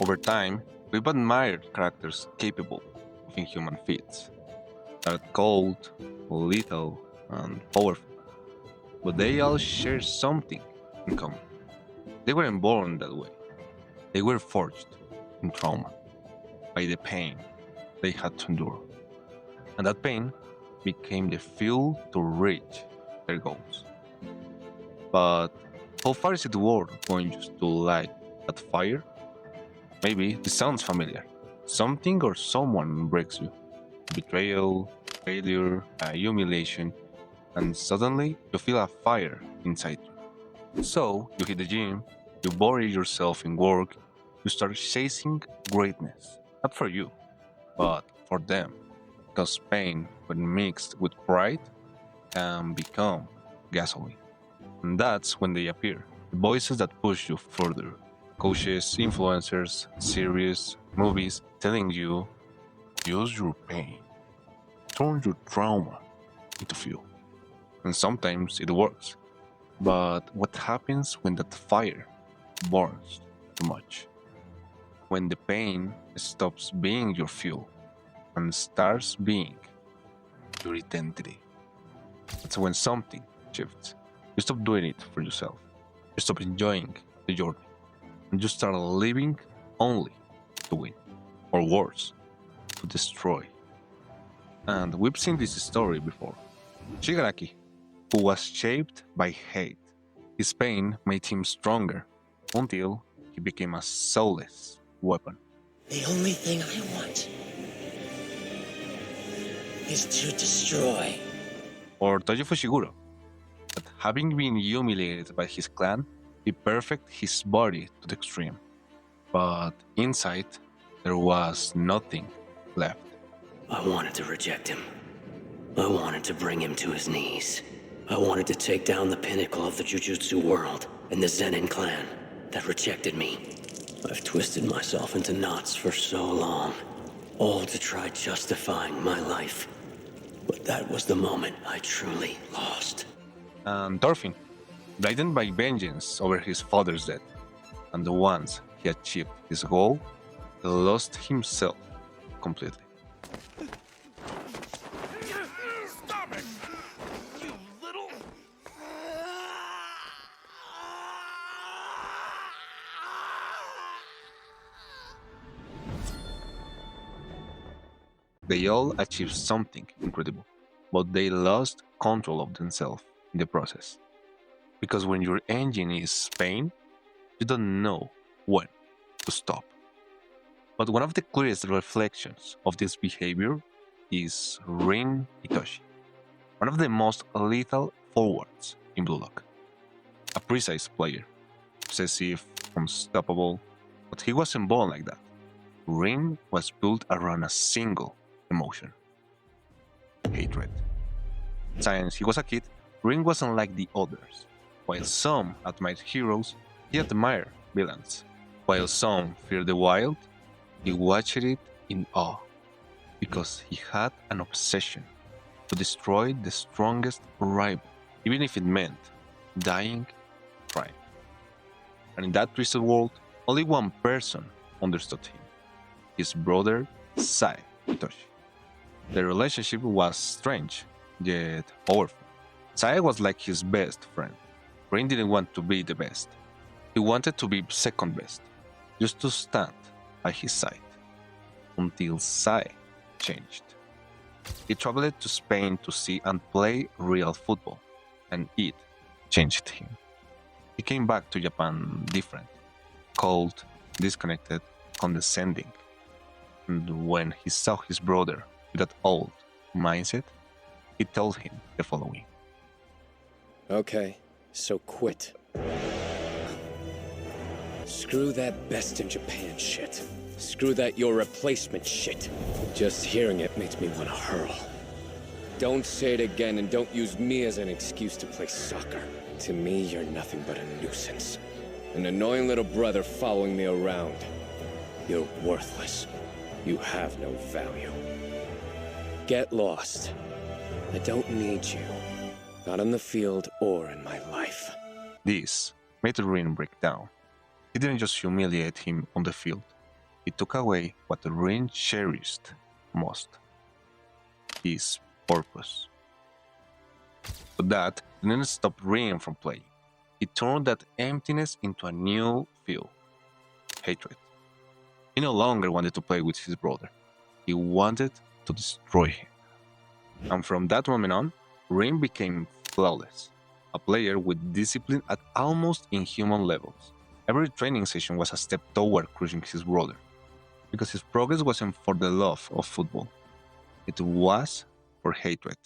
Over time, we've admired characters capable of inhuman feats. They're cold, lethal, and powerful, but they all share something in common. They weren't born that way. They were forged in trauma by the pain they had to endure. And that pain became the fuel to reach their goals. But how far is it worth going just to light that fire? Maybe this sounds familiar. Something or someone breaks you. Betrayal, failure, humiliation, and suddenly you feel a fire inside you. So you hit the gym, you bury yourself in work, you start chasing greatness. Not for you, but for them. Because pain, when mixed with pride, can become gasoline. And that's when they appear. The voices that push you further. Coaches, influencers, series, movies telling you use your pain, turn your trauma into fuel. And sometimes it works. But what happens when that fire burns too much? When the pain stops being your fuel and starts being your identity. That's when something shifts. You stop doing it for yourself. You stop enjoying the journey. And you start living only to win. Or worse, to destroy. And we've seen this story before. Shigaraki, who was shaped by hate. His pain made him stronger until he became a soulless weapon. The only thing I want is to destroy. Or Toji Fushiguro, that having been humiliated by his clan, he perfected his body to the extreme. But inside, there was nothing left. I wanted to reject him. I wanted to bring him to his knees. I wanted to take down the pinnacle of the Jujutsu world and the Zenin clan that rejected me. I've twisted myself into knots for so long, all to try justifying my life. But that was the moment I truly lost. And Thorfinn, blinded by vengeance over his father's death, and once he achieved his goal, he lost himself completely. Stop it! You little... They all achieved something incredible, but they lost control of themselves in the process. Because when your engine is pain, you don't know when to stop. But one of the clearest reflections of this behavior is Rin Itoshi, one of the most lethal forwards in Blue Lock. A precise player, obsessive, unstoppable, but he wasn't born like that. Rin was built around a single emotion: hatred. Since he was a kid, Rin wasn't like the others. While some admired heroes, he admired villains. While some feared the wild, he watched it in awe, because he had an obsession to destroy the strongest rival, even if it meant dying trying. And in that twisted world, only one person understood him: his brother Sai Itoshi. Their relationship was strange, yet powerful. Sai was like his best friend. Rin didn't want to be the best. He wanted to be second best, just to stand by his side. Until Sai changed. He traveled to Spain to see and play real football, and it changed him. He came back to Japan different, cold, disconnected, condescending. And when he saw his brother with that old mindset, he told him the following. Okay, so quit. Screw that best in Japan shit. Screw that your replacement shit. Just hearing it makes me want to hurl. Don't say it again and don't use me as an excuse to play soccer. To me, you're nothing but a nuisance. An annoying little brother following me around. You're worthless. You have no value. Get lost. I don't need you. Not on the field or in my life. This made Rin break down. He didn't just humiliate him on the field, He took away what Rin cherished most, his purpose. But that didn't stop Rin from playing. He turned that emptiness into a new fuel, hatred. He no longer wanted to play with his brother. He wanted to destroy him. And from that moment on, Rin became flawless, a player with discipline at almost inhuman levels. Every training session was a step toward crushing his brother, because his progress wasn't for the love of football. It was for hatred,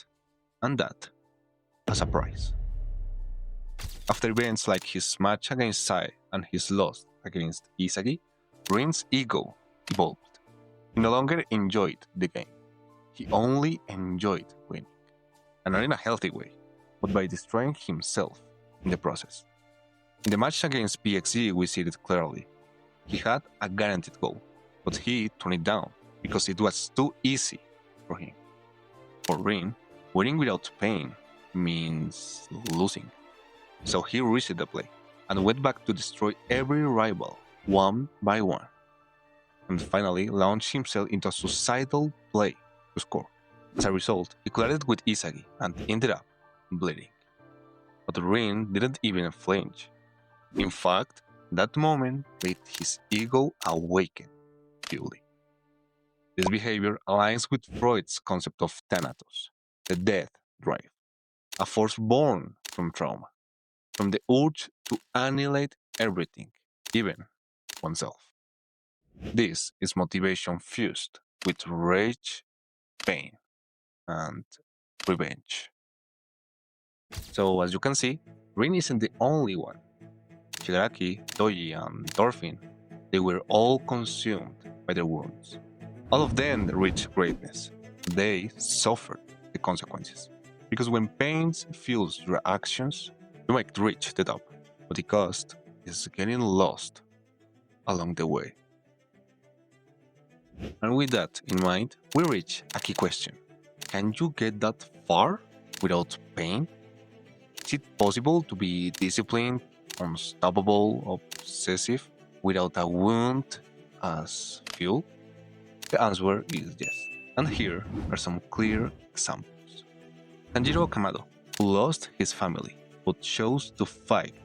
and that as a prize. After events like his match against Sai and his loss against Isagi, Rin's ego evolved. He no longer enjoyed the game. He only enjoyed winning. And not in a healthy way, but by destroying himself in the process. In the match against PXE, we see it clearly. He had a guaranteed goal, but he turned it down because it was too easy for him. For Rin, winning without pain means losing. So he reset the play and went back to destroy every rival one by one, and finally launched himself into a suicidal play to score. As a result, he collided with Isagi and ended up bleeding. But Rin didn't even flinch. In fact, that moment made his ego awaken fully. This behavior aligns with Freud's concept of thanatos, the death drive, a force born from trauma, from the urge to annihilate everything, even oneself. This is motivation fused with rage, pain, and revenge. So, as you can see, Rin isn't the only one. Shigaraki, Toji, and Thorfinn, they were all consumed by their wounds. All of them reached greatness. They suffered the consequences. Because when pain fuels your actions, you might reach the top, but the cost is getting lost along the way. And with that in mind, we reach a key question. Can you get that far without pain? Is it possible to be disciplined, unstoppable, obsessive, without a wound as fuel? The answer is yes. And here are some clear examples. Tanjiro Kamado, who lost his family, but chose to fight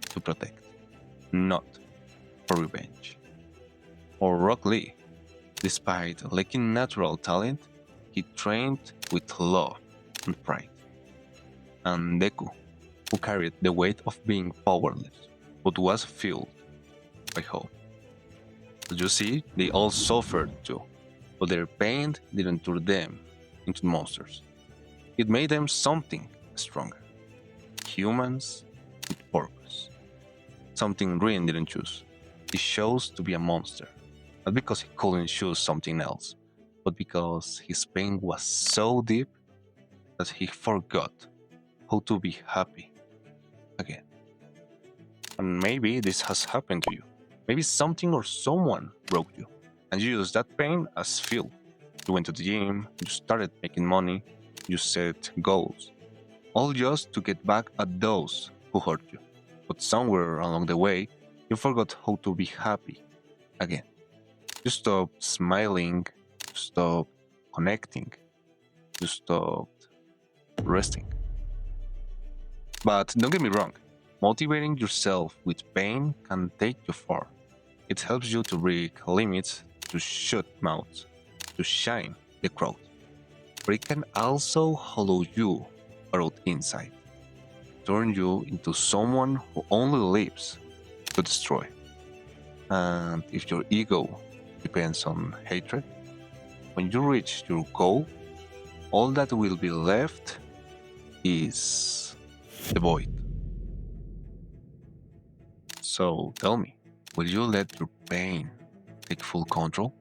to protect, not for revenge. Or Rock Lee, despite lacking natural talent, he trained with love and pride. And Deku, who carried the weight of being powerless, but was fueled by hope. As you see, they all suffered too, but their pain didn't turn them into monsters. It made them something stronger. Humans with purpose. Something Rin didn't choose. He chose to be a monster. Not because he couldn't choose something else, but because his pain was so deep that he forgot how to be happy again. And maybe this has happened to you. Maybe something or someone broke you, and you used that pain as fuel. You went to the gym, you started making money, you set goals, all just to get back at those who hurt you. But somewhere along the way, you forgot how to be happy again. You stopped smiling, you stopped connecting, you stopped resting. But don't get me wrong, motivating yourself with pain can take you far. It helps you to break limits, to shut mouths, to shine the crowd. But it can also hollow you out inside, turn you into someone who only lives to destroy. And if your ego depends on hatred, when you reach your goal, all that will be left is the void. So tell me, will you let your pain take full control?